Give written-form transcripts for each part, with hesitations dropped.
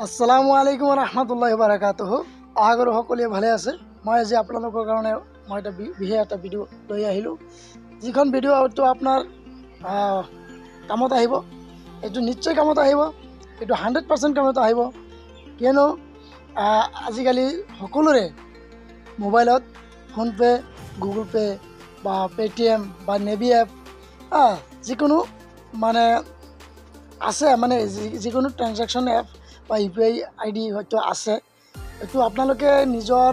আসসালামু আলাইকুম ৰহমতুল্লাহি বাৰাকাতুহু। আশা কৰোঁ সকলোৱে ভালে আছে। মই আজি আপোনালোকৰ কাৰণে মই বিশেষ এটা ভিডিঅ' লৈ আহিলোঁ, যিখন ভিডিঅ' হয়তো আপোনাৰ কামত আহিব। এইটো নিশ্চয় কামত আহিব, এইটো 100% কামত আহিব। কিয়নো আজিকালি সকলোৰে মোবাইলত ফোনপে', গুগল পে' বা পে'টিএম বা নেভি এপ যিকোনো মানে আছে, মানে যিকোনো ট্ৰানজেকশ্যন এপ বা UPI ID হয়তো আছে। এইটো আপোনালোকে নিজৰ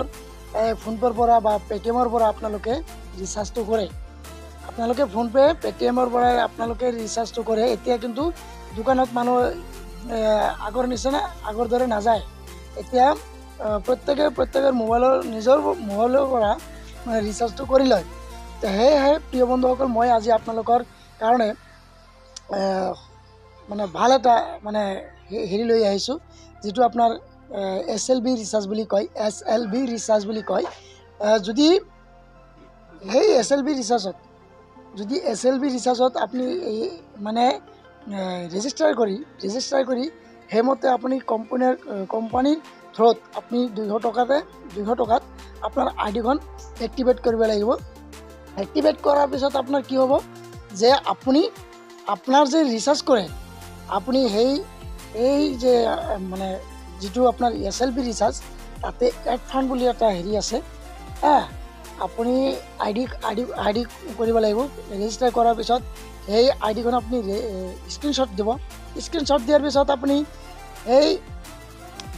ফোনপে'ৰ পৰা বা পে'টিএমৰ পৰা আপোনালোকে ৰিচাৰ্জটো কৰে। আপোনালোকে ফোনপে' পে'টিএমৰ পৰাই আপোনালোকে ৰিচাৰ্জটো কৰে। এতিয়া কিন্তু দোকানত মানুহ আগৰ নিচিনা আগৰ দৰে নাযায়। এতিয়া প্ৰত্যেকৰ নিজৰ মোবাইলৰ পৰা মানে ৰিচাৰ্জটো কৰি লয়। সেয়েহে প্ৰিয় বন্ধুসকল, মই আজি আপোনালোকৰ কাৰণে মানে ভাল এটা মানে হেৰি লৈ আহিছোঁ, যিটো আপোনাৰ SLB ৰিচাৰ্জ বুলি কয়। SLB ৰিচাৰ্জ বুলি কয়। যদি সেই SLB ৰিচাৰ্জত আপুনি মানে ৰেজিষ্টাৰ কৰি সেইমতে আপুনি কোম্পানীৰ থ্ৰুত আপুনি 200 টকাত আপোনাৰ আইডিখন এক্টিভেট কৰিব লাগিব। এক্টিভেট কৰাৰ পিছত আপোনাৰ কি হ'ব যে আপোনাৰ যে ৰিচাৰ্জ কৰে, আপুনি এই যে মানে যিটো আপোনাৰ SLB ৰিচাৰ্জ, তাতে এড ফাণ্ড বুলি এটা হেৰি আছে। আপুনি আইডি কৰিব লাগিব। ৰেজিষ্টাৰ কৰাৰ পিছত সেই আইডিখন আপুনি স্ক্ৰীনশ্বট দিব। স্ক্ৰীনশ্বট দিয়াৰ পিছত আপুনি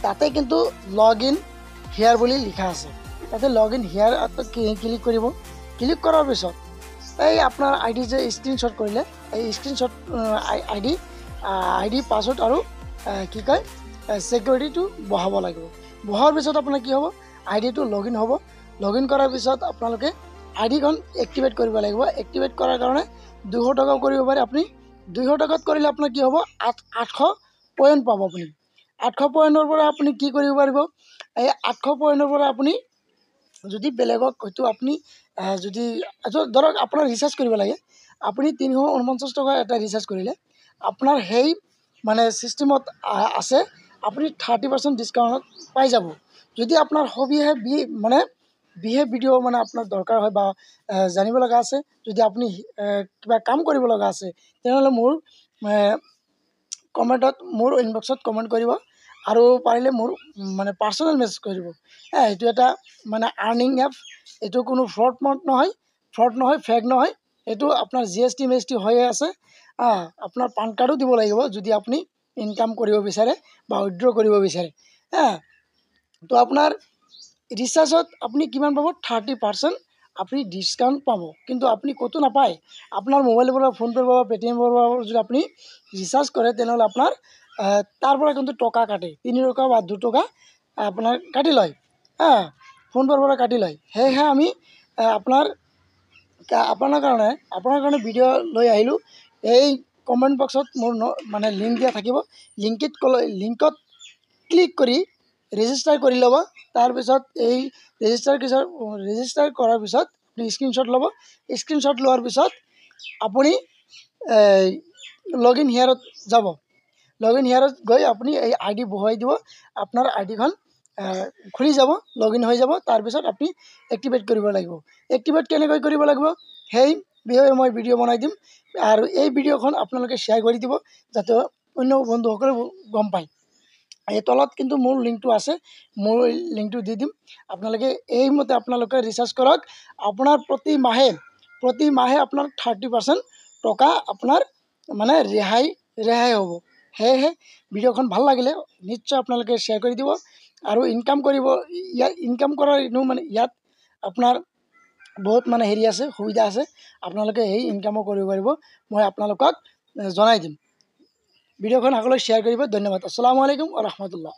তাতে কিন্তু লগ ইন হিয়াৰ বুলি লিখা আছে। তাতে লগ ইন হিয়াৰ ক্লিক কৰিব। ক্লিক কৰাৰ পিছত আপোনাৰ আইডি যে স্ক্ৰীনশ্বট কৰিলে, এই স্ক্ৰীনশ্বট আইডি পাছৱৰ্ড আৰু কি কয় ছিকিউৰিটিটো বহাব লাগিব। বহোৱাৰ পিছত আপোনাৰ কি হ'ব, আইডিটো লগ ইন হ'ব। লগ ইন কৰাৰ পিছত আপোনালোকে আইডিখন এক্টিভেট কৰিব লাগিব। এক্টিভেট কৰাৰ কাৰণে 200 টকাও কৰিব পাৰে। আপুনি 200 টকাত কৰিলে আপোনাৰ কি হ'ব, 800 পইণ্ট পাব। আপুনি 800 পইণ্টৰ পৰা আপুনি কি কৰিব পাৰিব, এই 800 পইণ্টৰ পৰা আপুনি যদি বেলেগক হয়তো আপুনি যদি ধৰক আপোনাৰ ৰিচাৰ্জ কৰিব লাগে, আপুনি 349 টকা এটা ৰিচাৰ্জ কৰিলে আপোনাৰ সেই মানে ছিষ্টেমত আছে, আপুনি 30% ডিছকাউণ্টত পাই যাব। যদি আপোনাৰ বিশেষ ভিডিঅ' মানে আপোনাৰ দৰকাৰ হয় বা জানিব লগা আছে, যদি আপুনি কিবা কাম কৰিব লগা আছে, তেনেহ'লে মোৰ ইনবক্সত কমেণ্ট কৰিব, আৰু পাৰিলে মোৰ মানে পাৰ্চনেল মেছেজ কৰিব। এইটো এটা মানে আৰ্নিং এপ। এইটো কোনো ফ্ৰড নহয়, ফেক নহয়। এইটো আপোনাৰ GST হৈয়ে আছে। আপোনাৰ পান কাৰ্ডো দিব লাগিব যদি আপুনি ইনকাম কৰিব বিচাৰে বা উইথড্ৰ কৰিব বিচাৰে। তো আপোনাৰ ৰিচাৰ্জত আপুনি কিমান পাব, 30% আপুনি ডিছকাউণ্ট পাব। কিন্তু আপুনি ক'তো নাপায়। আপোনাৰ মোবাইলৰ পৰা, ফোনপে'ৰ পৰা, পে'টিএমৰ পৰা যদি আপুনি ৰিচাৰ্জ কৰে, তেনেহ'লে আপোনাৰ তাৰ পৰা কিন্তু টকা কাটে। 3 টকা বা 2 টকা আপোনাৰ কাটি লয়। ফোনপে'ৰ পৰা কাটি লয়। সেয়েহে আমি আপোনাৰ কাৰণে ভিডিঅ' লৈ আহিলোঁ। এই কমেণ্ট বক্সত মোৰ মানে লিংক দিয়া থাকিব। লিংকত ক্লিক কৰি ৰেজিষ্টাৰ কৰি ল'ব। তাৰপিছত এই ৰেজিষ্টাৰ কৰাৰ পিছত আপুনি স্ক্ৰীনশ্বট ল'ব। স্ক্ৰীনশ্বট লোৱাৰ পিছত আপুনি লগ ইন হিয়াৰত যাব। লগ ইন হিয়াৰত গৈ আপুনি এই আইডি বহুৱাই দিব। আপোনাৰ আইডিখন খুলি যাব, লগ ইন হৈ যাব। তাৰপিছত আপুনি এক্টিভেট কৰিব লাগিব। এক্টিভেট কেনেকৈ কৰিব লাগিব সেই বিষয়ে মই ভিডিঅ' বনাই দিম, আৰু এই ভিডিঅ'খন আপোনালোকে শ্বেয়াৰ কৰি দিব যাতে অন্য বন্ধুসকলে গম পায়। এই তলত কিন্তু মোৰ লিংকটো আছে, মোৰ লিংকটো দি দিম। আপোনালোকে এইমতে আপোনালোকে ৰিচাৰ্জ কৰক। আপোনাৰ প্ৰতি মাহে আপোনাৰ 30% টকা আপোনাৰ মানে ৰেহাই হ'ব। সেয়েহে ভিডিঅ'খন ভাল লাগিলে নিশ্চয় আপোনালোকে শ্বেয়াৰ কৰি দিব, আৰু ইনকাম কৰিব। ইনকাম কৰাৰ মানে ইয়াত আপোনাৰ বহুত মানে হেৰি আছে, সুবিধা আছে। আপোনালোকে সেই ইনকামো কৰিব পাৰিব। মই আপোনালোকক জনাই দিম। ভিডিঅ'খন আগলৈ শ্বেয়াৰ কৰিব। ধন্যবাদ। আসসালামু আলাইকুম ও ৰহমতুল্লাহ।